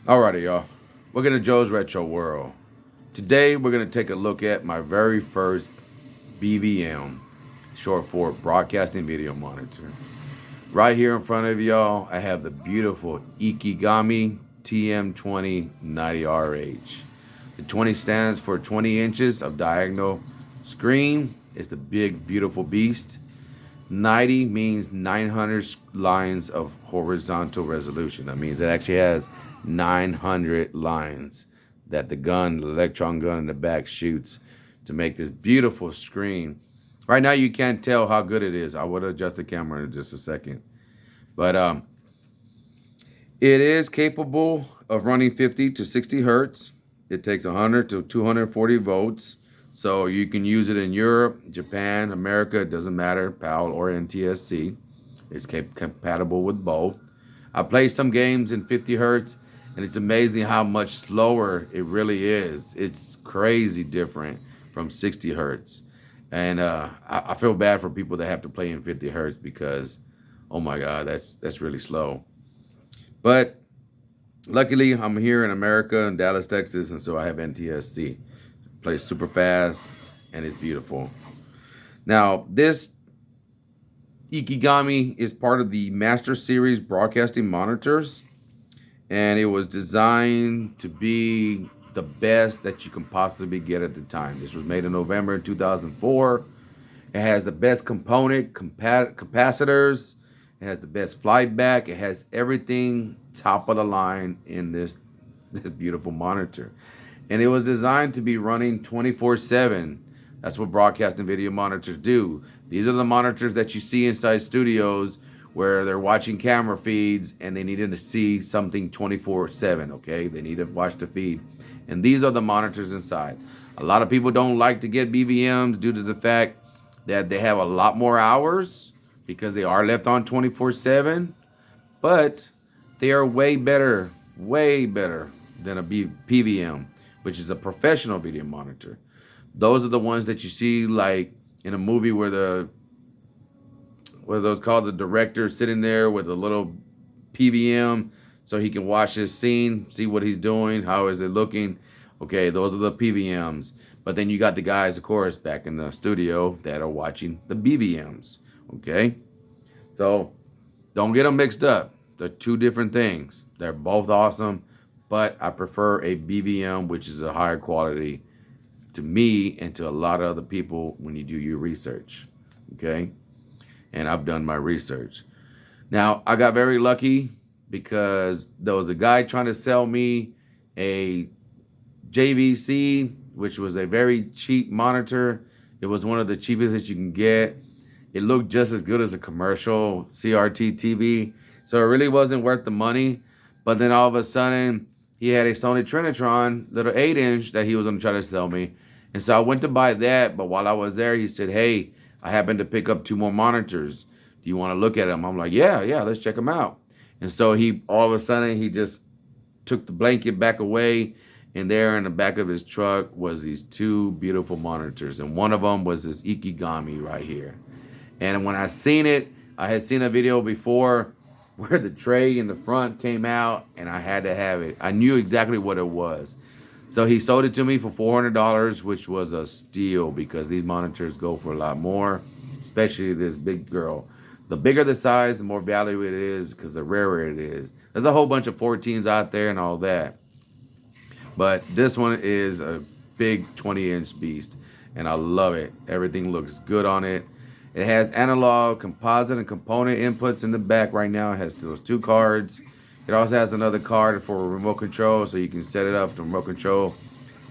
Alrighty, y'all. Welcome to Joe's Retro World. Today, we're going to take a look at my very first BVM, short for Broadcasting Video Monitor. Right here in front of y'all, I have the beautiful Ikegami TM20-90RH. The 20 stands for 20 inches of diagonal screen. It's the big, beautiful beast. 90 means 900 lines of horizontal resolution. That means it actually has 900 lines that the electron gun in the back shoots to make this beautiful screen. Right now you can't tell how good it is. I would adjust the camera in just a second. But it is capable of running 50 to 60 hertz. It takes 100 to 240 volts. So you can use it in Europe, Japan, America, it doesn't matter, PAL or NTSC. It's compatible with both. I played some games in 50 hertz, and it's amazing how much slower it really is. It's crazy different from 60 hertz. And I feel bad for people that have to play in 50 hertz because, oh my God, that's really slow. But luckily, I'm here in America, in Dallas, Texas, and so I have NTSC. Plays super fast, and it's beautiful. Now, this Ikegami is part of the Master Series broadcasting monitors, and it was designed to be the best that you can possibly get at the time. This was made in November 2004. It has the best component capacitors. It has the best flyback. It has everything top of the line in this beautiful monitor. And it was designed to be running 24/7. That's what broadcasting video monitors do. These are the monitors that you see inside studios where they're watching camera feeds and they needed to see something 24/7, okay? They need to watch the feed. And these are the monitors inside. A lot of people don't like to get BVMs due to the fact that they have a lot more hours because they are left on 24/7, but they are way better than a PVM, which is a professional video monitor. Those are the ones that you see like in a movie where those called the director sitting there with a little PVM so he can watch his scene, see what he's doing, how is it looking. Okay, those are the PVMs. But then you got the guys, of course, back in the studio that are watching the BVMs. Okay, so don't get them mixed up. They're two different things. They're both awesome, but I prefer a BVM, which is a higher quality to me and to a lot of other people when you do your research. Okay, and I've done my research. Now, I got very lucky because there was a guy trying to sell me a JVC, which was a very cheap monitor. It was one of the cheapest that you can get. It looked just as good as a commercial CRT TV. So it really wasn't worth the money. But then all of a sudden, he had a Sony Trinitron, little 8-inch that he was going to try to sell me. And so I went to buy that. But while I was there, he said, hey, I happened to pick up 2 more monitors. Do you want to look at them? I'm like, yeah, let's check them out. And so all of a sudden, he just took the blanket back away. And there in the back of his truck was these 2 beautiful monitors. And one of them was this Ikegami right here. And when I seen it, I had seen a video before where the tray in the front came out and I had to have it. I knew exactly what it was. So he sold it to me for $400, which was a steal because these monitors go for a lot more, especially this big girl. The bigger the size, the more valuable it is because the rarer it is. There's a whole bunch of 14s out there and all that. But this one is a big 20-inch beast, and I love it. Everything looks good on it. It has analog, composite, and component inputs in the back right now. It has those 2 cards. It also has another card for remote control, so you can set it up to remote control,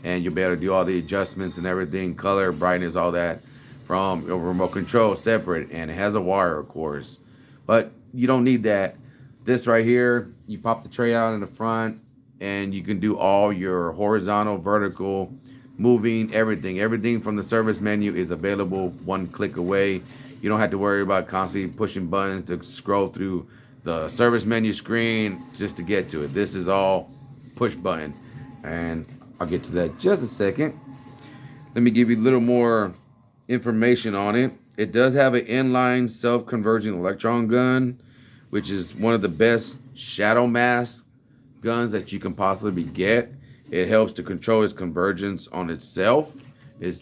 and you'll be able to do all the adjustments and everything, color, brightness, all that from your remote control separate. And it has a wire, of course, but you don't need that. This right here, you pop the tray out in the front, and you can do all your horizontal, vertical, moving, everything. Everything from the service menu is available 1 click away. You don't have to worry about constantly pushing buttons to scroll through the service menu screen just to get to it. This is all push button. And I'll get to that just a second. Let me give you a little more information on it. It does have an inline self-converging electron gun, which is one of the best shadow masks guns that you can possibly get. It helps to control its convergence on itself,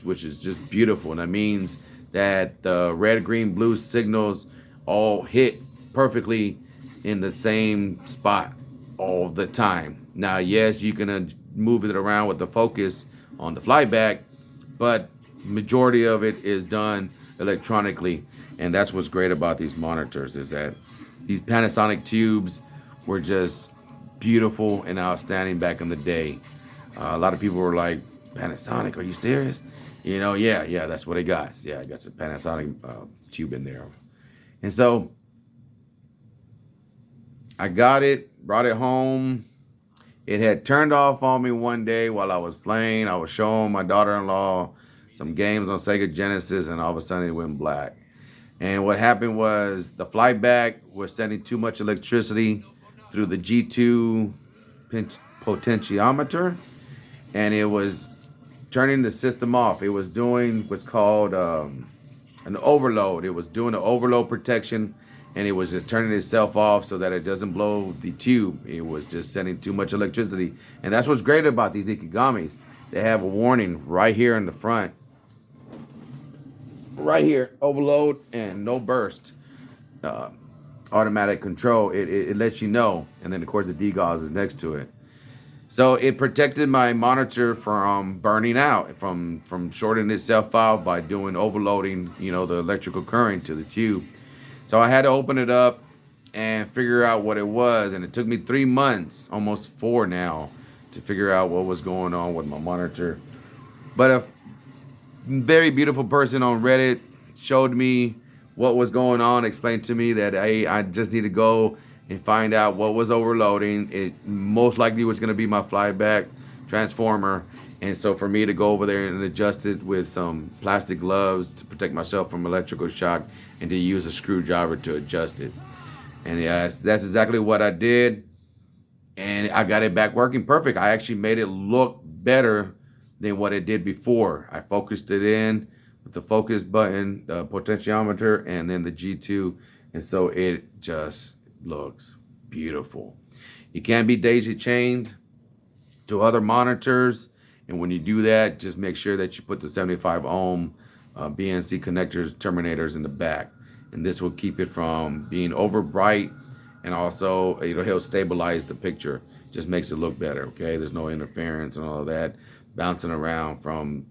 which is just beautiful. And that means that the red, green, blue signals all hit perfectly in the same spot all the time. Now, yes, you can move it around with the focus on the flyback, but majority of it is done electronically. And that's what's great about these monitors, is that these Panasonic tubes were just beautiful and outstanding back in the day. A lot of people were like, Panasonic, are you serious? You know, yeah, that's what it got. Yeah, I got some Panasonic tube in there. And so I got it, brought it home. It had turned off on me one day while I was playing. I was showing my daughter-in-law some games on Sega Genesis, and all of a sudden it went black. And what happened was the flyback was sending too much electricity through the G2 potentiometer, and it was turning the system off. It was doing what's called an overload. It was doing an overload protection, and it was just turning itself off so that it doesn't blow the tube. It was just sending too much electricity. And that's what's great about these Ikegamis. They have a warning right here in the front. Right here, overload and no burst. Automatic control. It lets you know. And then, of course, the DGAUS is next to it. So it protected my monitor from burning out, from shorting itself out by doing overloading, the electrical current to the tube. So I had to open it up and figure out what it was. And it took me 3 months, almost 4 now, to figure out what was going on with my monitor. But a very beautiful person on Reddit showed me what was going on, explained to me that I just need to go and find out what was overloading. It most likely was going to be my flyback transformer. And so for me to go over there and adjust it with some plastic gloves to protect myself from electrical shock, and to use a screwdriver to adjust it. And yes, that's exactly what I did. And I got it back working perfect. I actually made it look better than what it did before. I focused it in with the focus button, the potentiometer, and then the G2. And so it just looks beautiful. It can be daisy chained to other monitors. And when you do that, just make sure that you put the 75 ohm BNC connectors, terminators in the back. And this will keep it from being over bright, and also it'll help stabilize the picture. Just makes it look better, okay? There's no interference and all of that bouncing around from,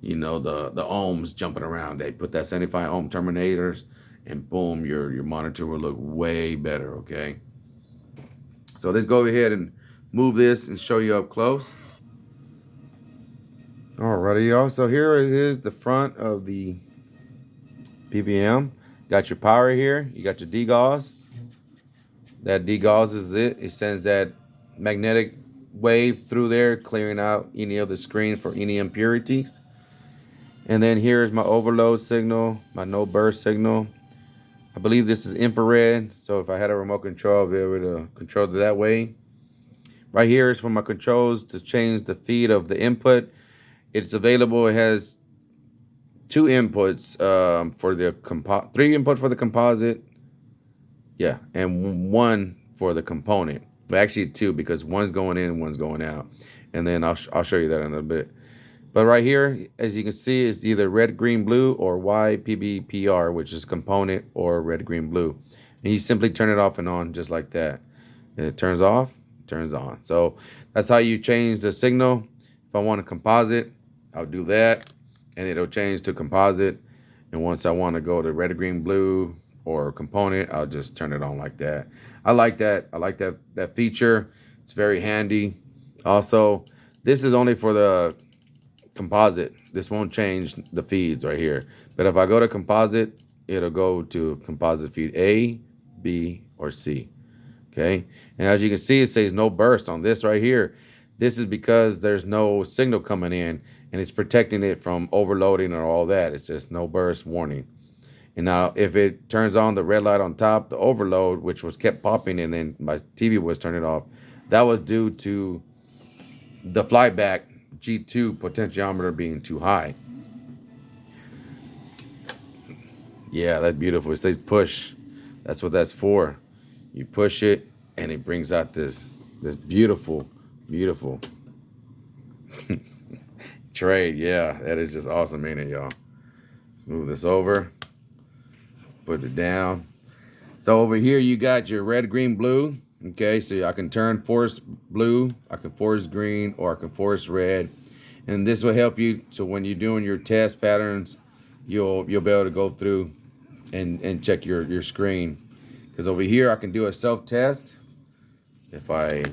the ohms jumping around. They put that 75 ohm terminators, and boom, your monitor will look way better, okay? So let's go ahead and move this and show you up close. Alrighty, y'all. So here it is, the front of the PVM. Got your power here. You got your DGAUS. That DGAUS is it. It sends that magnetic wave through there, clearing out any of the screen for any impurities. And then here's my overload signal, my no burst signal. I believe this is infrared, so if I had a remote control, I'll be able to control it that way. Right here is for my controls to change the feed of the input. It's available. It has 2 inputs for the 3 inputs for the composite. Yeah, and 1 for the component. Well, actually 2, because one's going in and one's going out. And then I'll show you that in a bit. But right here, as you can see, it's either red, green, blue, or YPBPR, which is component, or red, green, blue. And you simply turn it off and on just like that. And it turns off, turns on. So that's how you change the signal. If I want a composite, I'll do that, and it'll change to composite. And once I want to go to red, green, blue, or component, I'll just turn it on like that. I like that. I like that feature. It's very handy. Also, this is only for the composite. This won't change the feeds right here. But if I go to composite, it'll go to composite feed A, B, or C. Okay. And as you can see, it says no burst on this right here. This is because there's no signal coming in, and it's protecting it from overloading or all that. It's just no burst warning. And now if it turns on the red light on top, the overload, which was kept popping, and then my TV was turning off, that was due to the flyback G2 potentiometer being too high. Yeah, that's beautiful. It says push. That's what that's for. You push it, and it brings out this This beautiful, beautiful trade. Yeah, that is just awesome, ain't it, y'all? Let's move this over. Put it down. So over here you got your red, green, blue. Okay, so I can turn force blue, I can force green, or I can force red. And this will help you so when you're doing your test patterns, you'll be able to go through and check your screen. Because over here I can do a self-test. If I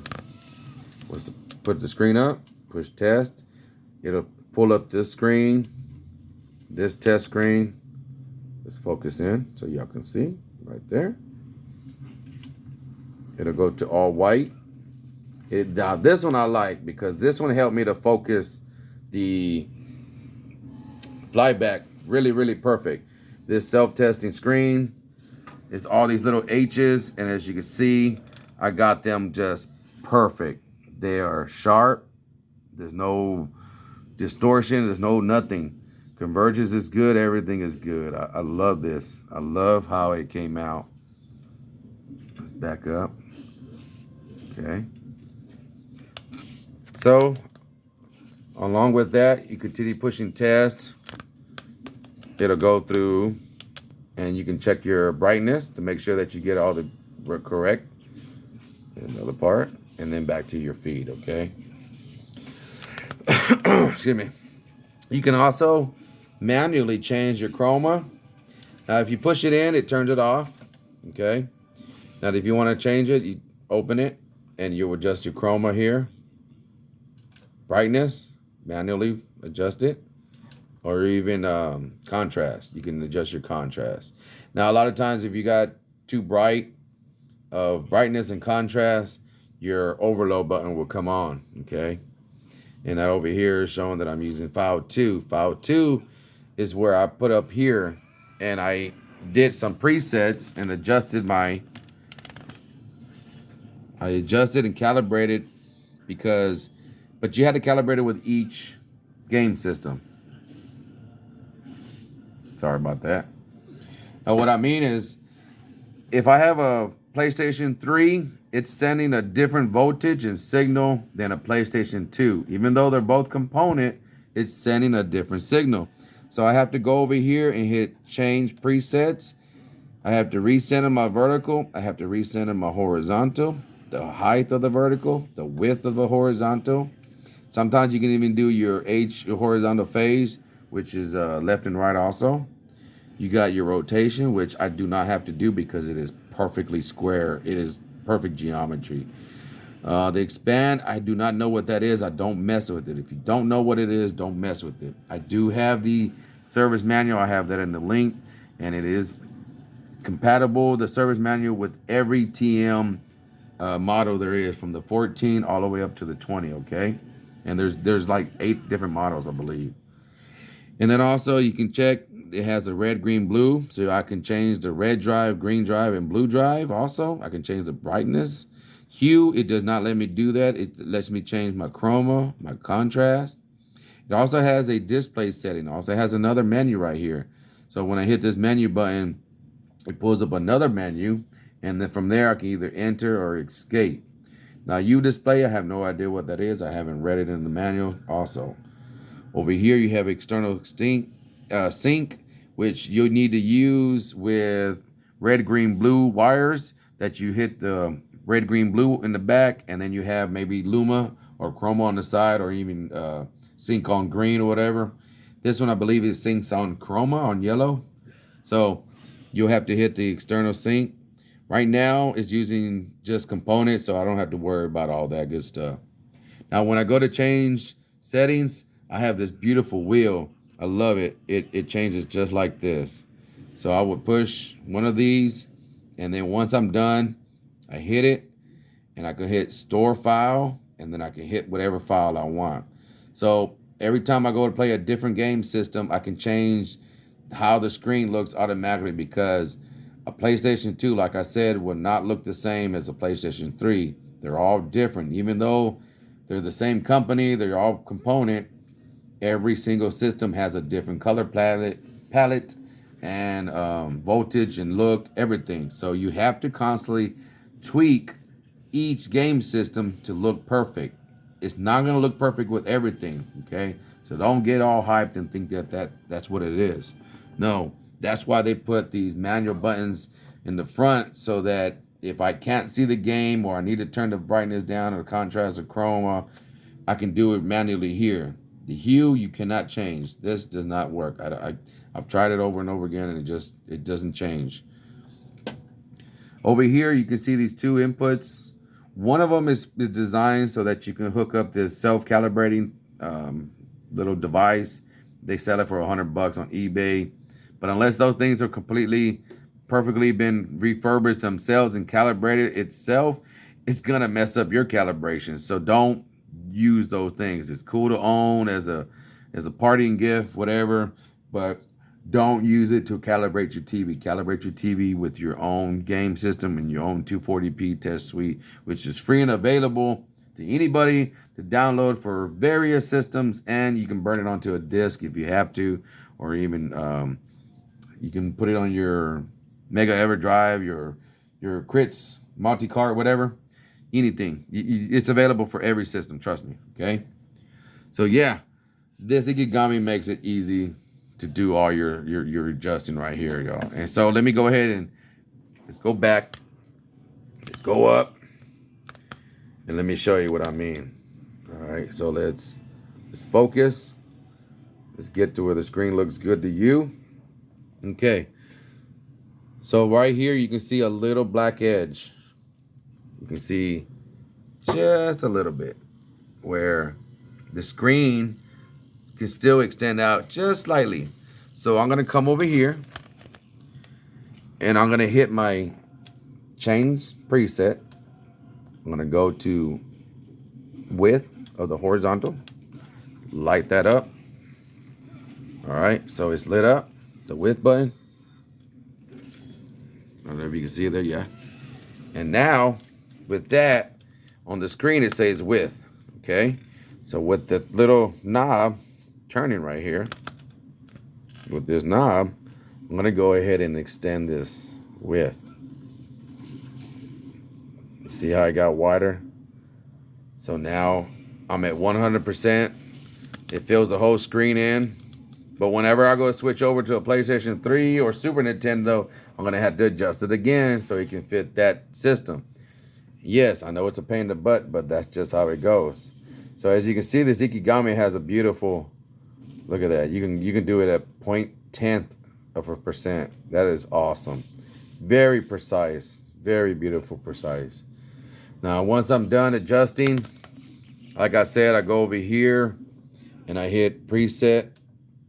was to put the screen up, push test, it'll pull up this screen, this test screen. Let's focus in so y'all can see right there. It'll go to all white. Now this one I like because this one helped me to focus the flyback really, really perfect. This self-testing screen is all these little H's, and as you can see, I got them just perfect. They are sharp. There's no distortion. There's no nothing. Convergence is good. Everything is good. I love this. I love how it came out. Let's back up. Okay. So, along with that, you continue pushing test. It'll go through, and you can check your brightness to make sure that you get all the correct. Another part, and then back to your feed, okay? Excuse me. You can also manually change your chroma. Now, if you push it in, it turns it off, okay? Now, if you want to change it, you open it, and you adjust your chroma here. Brightness, manually adjust it. Or even contrast. You can adjust your contrast. Now, a lot of times if you got too bright of brightness and contrast, your overload button will come on, okay? And that over here is showing that I'm using file 2. File 2 is where I put up here and I did some presets and adjusted I adjusted and calibrated but you had to calibrate it with each game system. Sorry about that. Now what I mean is, if I have a PlayStation 3, it's sending a different voltage and signal than a PlayStation 2. Even though they're both component, it's sending a different signal. So I have to go over here and hit change presets. I have to recenter my vertical. I have to recenter my horizontal, the height of the vertical, the width of the horizontal. Sometimes you can even do your horizontal phase, which is left and right also. You got your rotation, which I do not have to do because it is perfectly square. It is perfect geometry. The expand, I do not know what that is. I don't mess with it. If you don't know what it is, don't mess with it. I do have the service manual. I have that in the link, and it is compatible, the service manual, with every TM model there is, from the 14 all the way up to the 20, okay? And there's like 8 different models, I believe. And then also you can check, it has a red, green, blue. So I can change the red drive, green drive, and blue drive also. I can change the brightness. Hue, it does not let me do that. It lets me change my chroma, my contrast. It also has a display setting. It also has another menu right here. So when I hit this menu button, it pulls up another menu. And then from there, I can either enter or escape. Now, display, I have no idea what that is. I haven't read it in the manual also. Over here, you have external sync, which you need to use with red, green, blue wires, that you hit the red, green, blue in the back, and then you have maybe Luma or Chroma on the side, or even sync on green or whatever. This one, I believe, is syncs on Chroma on yellow. So you'll have to hit the external sync. Right now, it's using just components, so I don't have to worry about all that good stuff. Now, when I go to change settings, I have this beautiful wheel. I love it. It changes just like this. So I would push one of these, and then once I'm done, I hit it, and I can hit store file, and then I can hit whatever file I want. So every time I go to play a different game system, I can change how the screen looks automatically, because a PlayStation 2, like I said, will not look the same as a PlayStation 3. They're all different. Even though they're the same company, they're all component, every single system has a different color palette and voltage and look, everything. So you have to constantly tweak each game system to look perfect. It's not going to look perfect with everything, okay? So don't get all hyped and think that's what it is. No, that's why they put these manual buttons in the front, so that if I can't see the game, or I need to turn the brightness down or contrast or chroma, I can do it manually here. The hue you cannot change. This does not work. I've tried it over and over again, and it doesn't change. Over here, you can see these two inputs. One of them is designed so that you can hook up this self-calibrating little device. They sell it for $100 on eBay. But unless those things are perfectly been refurbished themselves and calibrated itself, it's gonna mess up your calibration. So don't use those things. It's cool to own as a parting gift, whatever, but don't use it to calibrate your TV. Calibrate your TV with your own game system and your own 240p test suite, which is free and available to anybody to download for various systems, and you can burn it onto a disk if you have to, or even you can put it on your Mega EverDrive, your Crits, multi-card, whatever, anything. It's available for every system, trust me, okay? So yeah, this Ikegami makes it easy to do all your adjusting right here, y'all. And so let me go ahead and let's go back. Let's go up. And let me show you what I mean. All right, so let's focus. Let's get to where the screen looks good to you. Okay. So right here you can see a little black edge. You can see just a little bit where the screen can still extend out just slightly. So I'm gonna come over here and I'm gonna hit my chains preset. I'm gonna go to width of the horizontal, light that up. All right, so it's lit up, the width button. I don't know if you can see it there, yeah. And now with that on the screen, it says width, okay? So with the little knob turning right here, with this knob, I'm gonna go ahead and extend this width. See how I got wider? So now I'm at 100%. It fills the whole screen in. But whenever I go switch over to a PlayStation 3 or Super Nintendo, I'm gonna have to adjust it again so it can fit that system. Yes, I know it's a pain in the butt, but that's just how it goes. So as you can see, this Ikegami has a beautiful, look at that. You can do it at 0.1%. That is awesome. Very precise, very beautiful, precise. Now, once I'm done adjusting, like I said, I go over here and I hit preset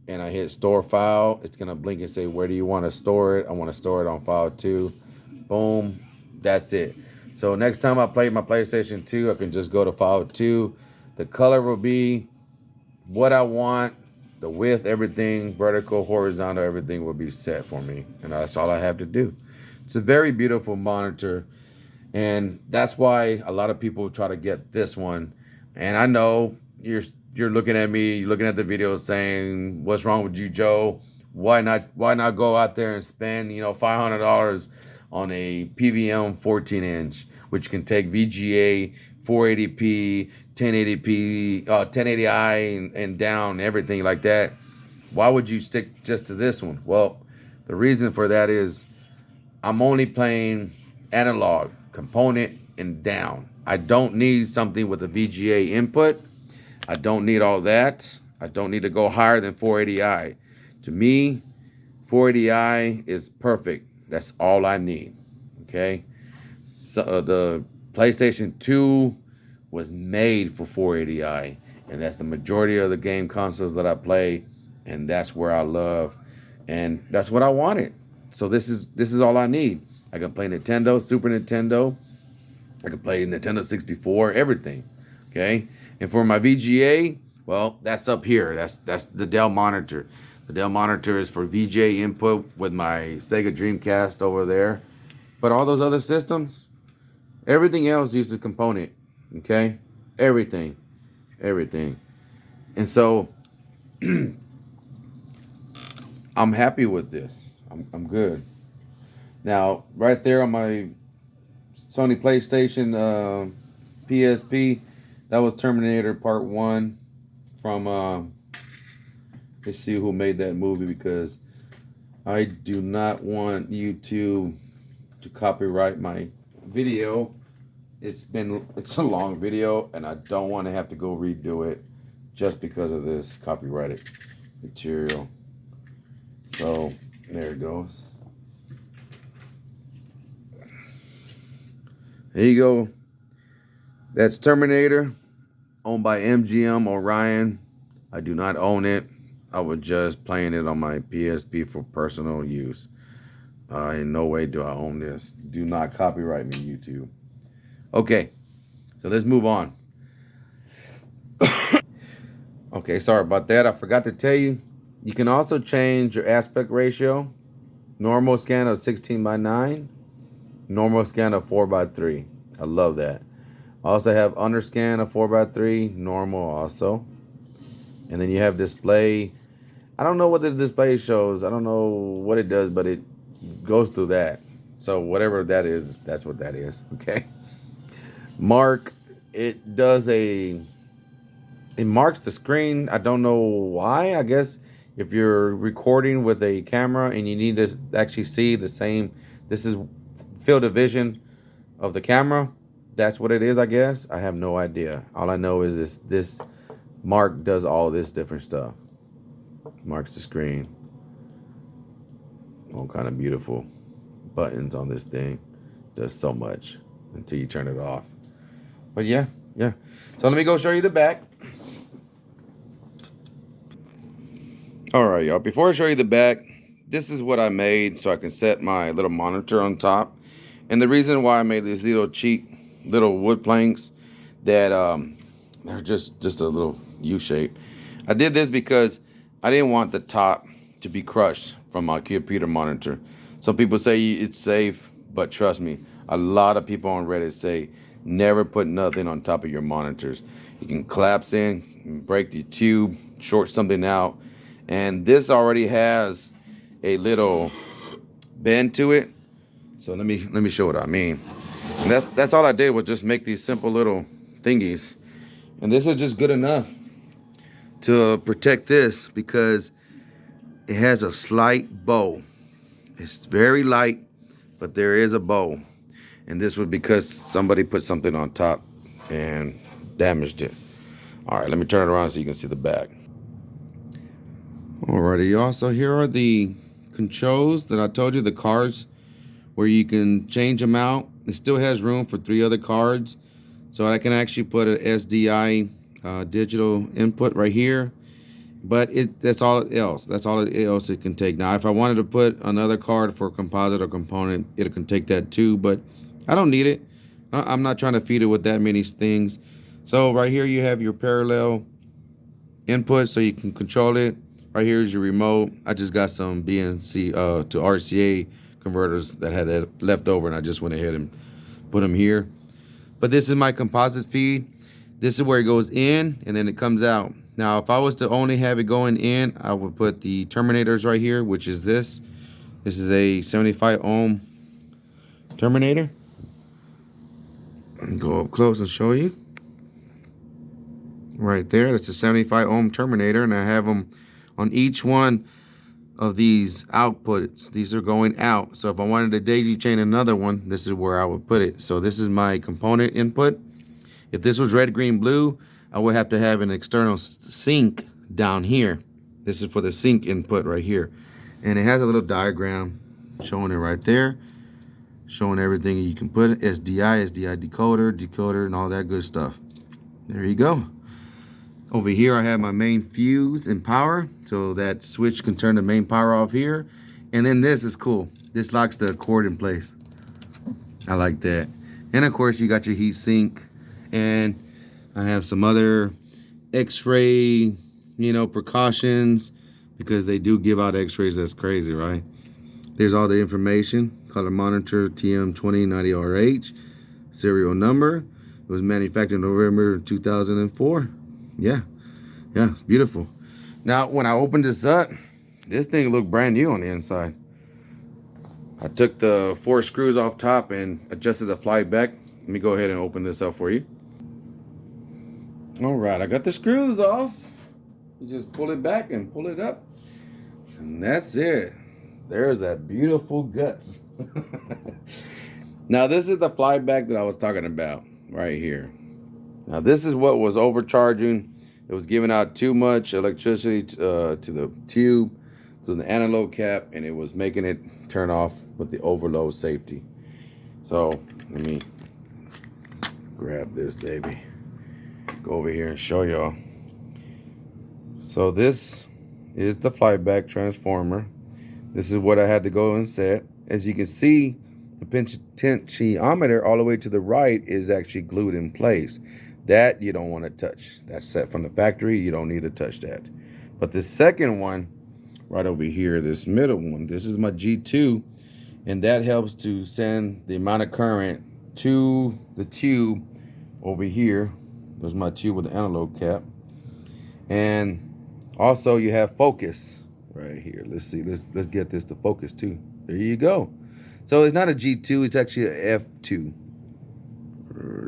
and I hit store file. It's gonna blink and say, where do you want to store it? I want to store it on file 2. Boom, that's it. So next time I play my PlayStation 2, I can just go to file 2. The color will be what I want. The width, everything, vertical, horizontal, everything will be set for me. And that's all I have to do. It's a very beautiful monitor. And that's why a lot of people try to get this one. And I know you're looking at me, you're looking at the video saying, what's wrong with you, Joe? Why not go out there and spend, $500 on a PVM 14-inch, which can take VGA, 480p, 1080p, 1080i and down, everything like that. Why would you stick just to this one? Well, the reason for that is I'm only playing analog, component, and down. I don't need something with a VGA input. I don't need all that. I don't need to go higher than 480i. To me, 480i is perfect. That's all I need, okay? So the PlayStation 2 was made for 480i, and that's the majority of the game consoles that I play, and that's where I love, and that's what I wanted. So this is all I need. I can play Nintendo, Super Nintendo. I can play Nintendo 64, everything, okay? And for my VGA, well, that's up here. That's the Dell monitor. The Dell monitor is for VGA input with my Sega Dreamcast over there. But all those other systems, everything else uses a component, okay? Everything. And so I'm happy with this. I'm good. Now, right there on my Sony PlayStation PSP. That was Terminator Part 1 from, let's see who made that movie, because I do not want YouTube to copyright my video. It's a long video, and I don't want to have to go redo it just because of this copyrighted material. So there it goes. There you go. That's Terminator, owned by MGM Orion. I do not own it. I was just playing it on my PSP for personal use. In no way do I own this. Do not copyright me, YouTube. Okay, so let's move on. Okay, sorry about that. I forgot to tell you, you can also change your aspect ratio. Normal scan of 16:9, normal scan of 4:3. I love that. I also have underscan of 4:3, normal also. And then you have display. I don't know what the display shows. I don't know what it does, but it goes through that. So whatever that is, that's what that is. Okay. Mark, it marks the screen. I don't know why. I guess if you're recording with a camera and you need to actually see the same, this is field of vision of the camera. That's what it is, I guess. I have no idea. All I know is this mark does all this different stuff. Marks the screen. All kind of beautiful buttons on this thing. Does so much until you turn it off. But yeah. So let me go show you the back. All right, y'all. Before I show you the back, this is what I made so I can set my little monitor on top. And the reason why I made these little cheap little wood planks that they're just a little U-shape. I did this because I didn't want the top to be crushed from my computer monitor. Some people say it's safe, but trust me, a lot of people on Reddit say never put nothing on top of your monitors. You can collapse in, break the tube, short something out, and this already has a little bend to it. So let me show what I mean. And that's all I did, was just make these simple little thingies, and this is just good enough to protect this because it has a slight bow. It's very light, but there is a bow. And this was because somebody put something on top and damaged it. All right, let me turn it around so you can see the back. Alrighty, y'all. So here are the controls that I told you, the cards where you can change them out. It still has room for 3 other cards. So I can actually put an SDI digital input right here. But that's all else. That's all else it can take. Now, if I wanted to put another card for composite or component, it can take that too. But I don't need it. I'm not trying to feed it with that many things. So right here you have your parallel input, so you can control it. Right here is your remote. I just got some BNC to RCA converters that had left over, and I just went ahead and put them here. But this is my composite feed. This is where it goes in, and then it comes out. Now, if I was to only have it going in, I would put the terminators right here, which is this. This is a 75 ohm terminator. Go up close and show you. Right there, that's a 75 ohm terminator, and I have them on each one of these outputs. These are going out. So if I wanted to daisy chain another one, this is where I would put it. So this is my component input. If this was red, green, blue, I would have to have an external sink down here. This is for the sink input right here. And it has a little diagram showing it right there, showing everything you can put it. SDI decoder, and all that good stuff. There you go. Over here I have my main fuse and power, so that switch can turn the main power off here. And then this is cool. This locks the cord in place. I like that. And of course you got your heat sink, and I have some other x-ray, precautions, because they do give out x-rays. That's crazy, right? There's all the information. Color monitor TM20-90RH, serial number. It was manufactured in November 2004. Yeah, it's beautiful. Now, when I opened this up, this thing looked brand new on the inside. I took the 4 screws off top and adjusted the fly back. Let me go ahead and open this up for you. All right, I got the screws off. You just pull it back and pull it up, and that's it. There's that beautiful guts. Now this is the fly back that I was talking about right here. Now this is what was overcharging. It was giving out too much electricity to the tube, to the analog cap, and it was making it turn off with the overload safety. So let me grab this baby. Go over here and show y'all. So this is the flyback transformer. This is what I had to go and set. As you can see, the potentiometer all the way to the right is actually glued in place. That you don't want to touch. That's set from the factory. You don't need to touch that. But the second one, right over here, this middle one, this is my G2, and that helps to send the amount of current to the tube over here. There's my tube with the analog cap. And also you have focus right here. Let's see, let's get this to focus too. There you go. So it's not a G2, it's actually an F2.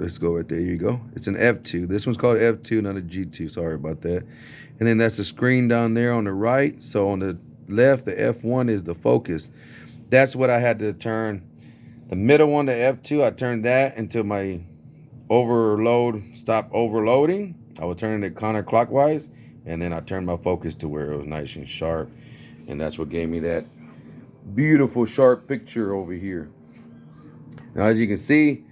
Let's go right there, you go. It's an F2. This one's called F2, not a G2, sorry about that. And then that's the screen down there on the right. So on the left, the F1 is the focus. That's what I had to turn. The middle one, the F2, I turned that until my overload stopped overloading. I would turn it counterclockwise, and then I turned my focus to where it was nice and sharp. And that's what gave me that beautiful sharp picture over here. Now, as you can see,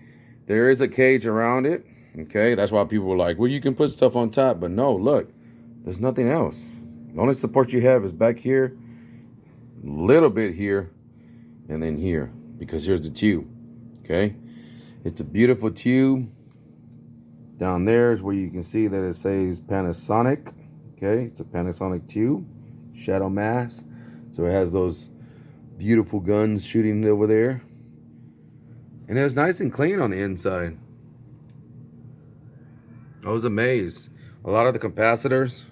there is a cage around it. Okay, that's why people were like, well, you can put stuff on top. But no, look, there's nothing else. The only support you have is back here, a little bit here, and then here, because here's the tube. Okay, it's a beautiful tube. Down there is where you can see that it says Panasonic. Okay, it's a Panasonic tube, shadow mask. So it has those beautiful guns shooting over there. And it was nice and clean on the inside. I was amazed. A lot of the capacitors,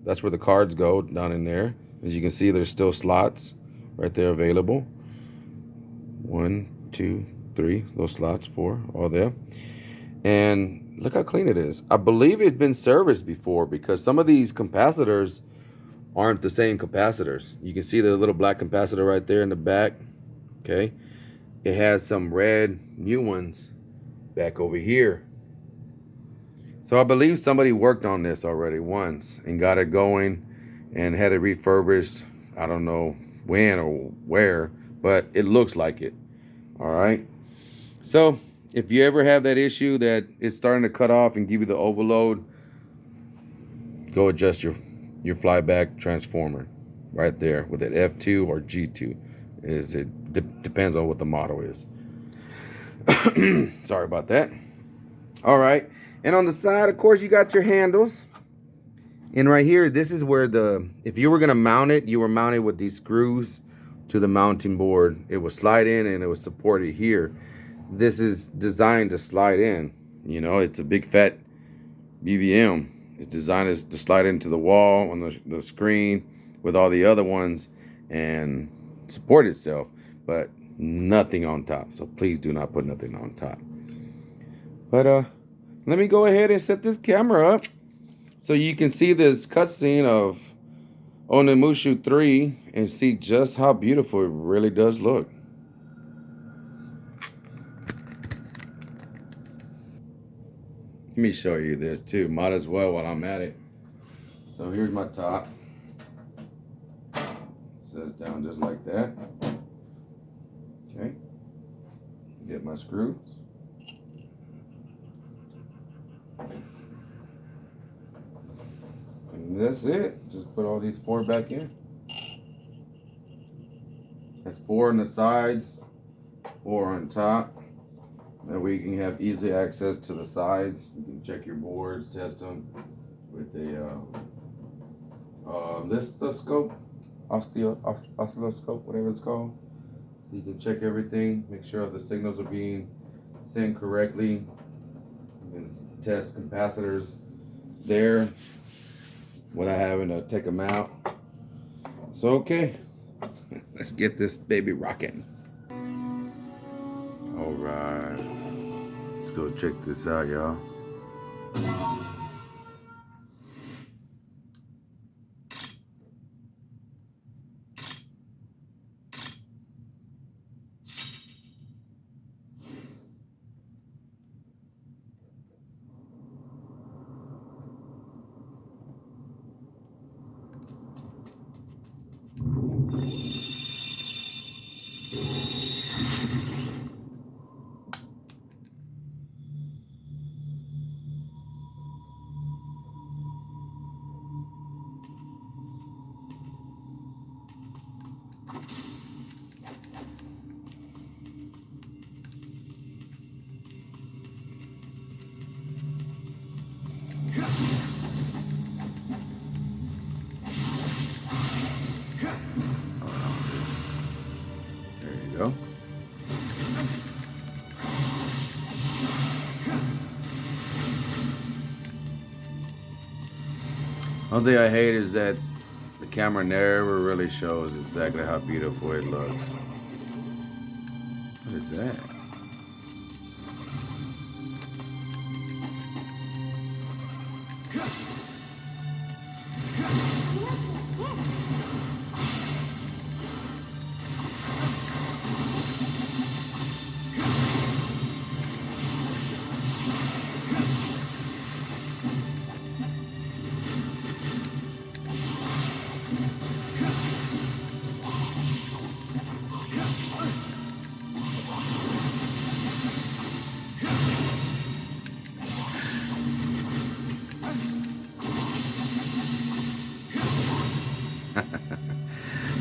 that's where the cards go, down in there. As you can see, there's still slots right there available. 1, 2, 3, those slots, 4, all there. And look how clean it is. I believe it's been serviced before, because some of these capacitors aren't the same capacitors. You can see the little black capacitor right there in the back. Okay, it has some red new ones back over here. So I believe somebody worked on this already once and got it going and had it refurbished. I don't know when or where, but it looks like it. All right, so if you ever have that issue that it's starting to cut off and give you the overload, go adjust your flyback transformer right there with that F2 or G2. It depends on what the model is. Sorry about that. All right, and on the side, of course, you got your handles. And right here, this is where if you were gonna mount it, you were mounted with these screws to the mounting board. It would slide in and it was supported here. This is designed to slide in. You know, it's a big fat BVM. It's designed to slide into the wall on the screen with all the other ones and support itself, but nothing on top. So please do not put nothing on top. But let me go ahead and set this camera up so you can see this cutscene of Onimusha 3 and see just how beautiful it really does look. Let me show you this too, might as well while I'm at it. So here's my top. It says down just like that. Okay. Get my screws. And that's it. Just put all these 4 back in. That's 4 on the sides, 4 on top. That way you can have easy access to the sides. You can check your boards, test them with a oscilloscope, whatever it's called. So you can check everything, make sure the signals are being sent correctly. You can test capacitors there without having to take them out. So okay, let's get this baby rocking. right. Let's go check this out, y'all. There you go. One thing I hate is that the camera never really shows exactly how beautiful it looks. What is that?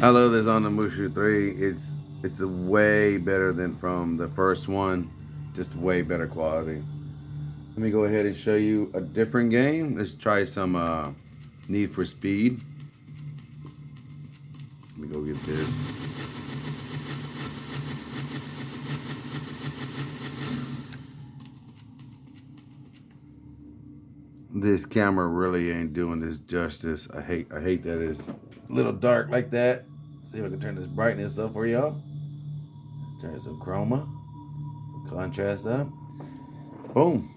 I love this on the Mushu 3. It's a way better than from the first one. Just way better quality. Let me go ahead and show you a different game. Let's try some Need for Speed. Let me go get this. This camera really ain't doing this justice. I hate that it's a little dark like that. See if I can turn this brightness up for y'all. Turn some chroma, some contrast up. Boom.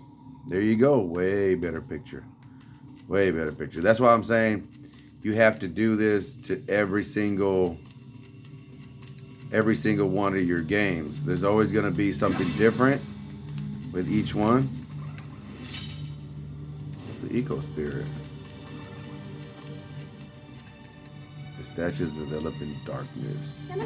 There you go. Way better picture. Way better picture. That's why I'm saying you have to do this to every single one of your games. There's always going to be something different with each one. It's the Eco Spirit. The statues develop in darkness. I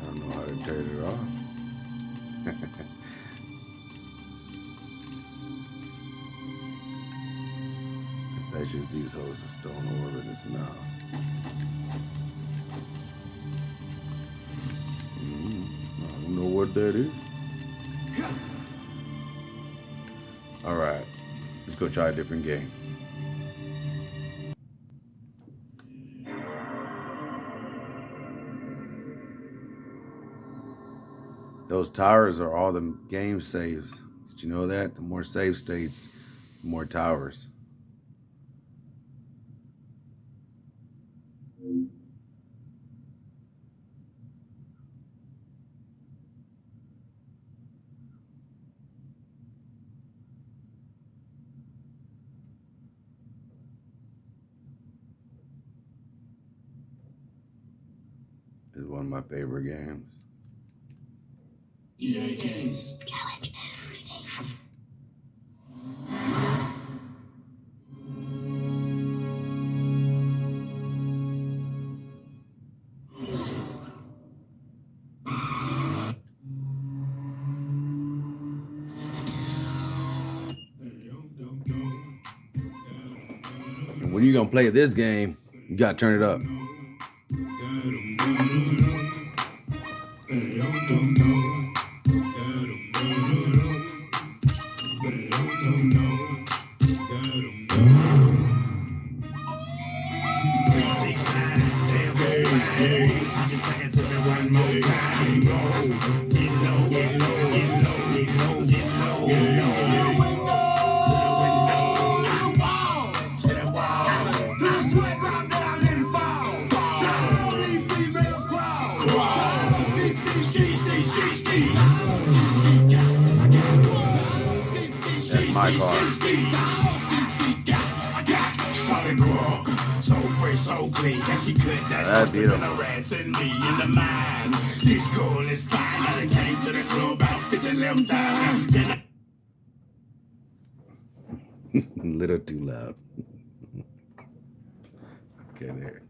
don't know how to turn it off. The statue of these hoes a stone orb in its mouth. I don't know what that is. Alright, let's go try a different game. Those towers are all the game saves. Did you know that? The more save states, the more towers. Is one of my favorite games. EA Games. Challenge everything. And when you're gonna play this game, you gotta turn it up. my car. That's beautiful. Little too loud. Okay, there.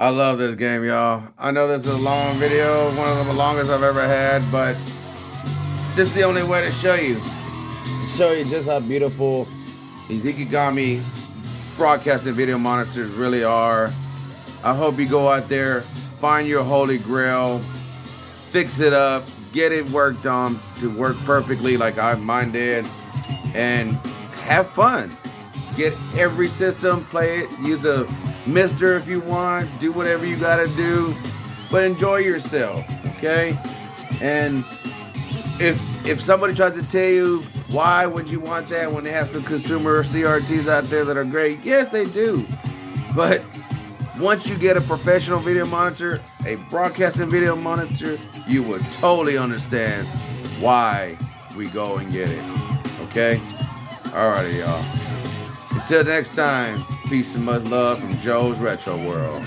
I love this game, y'all. I know this is a long video, one of the longest I've ever had, but this is the only way to show you just how beautiful these Ikegami broadcasting video monitors really are. I hope you go out there, find your holy grail, fix it up, get it worked on to work perfectly like mine did, and have fun. Get every system, play it, use a mister if you want, do whatever you gotta do, but enjoy yourself, okay? And if somebody tries to tell you why would you want that when they have some consumer CRTs out there that are great, yes they do, but once you get a professional video monitor, a broadcasting video monitor, you would totally understand why we go and get it, okay? Alrighty, y'all. Until next time, peace and much love from Joe's Retro World.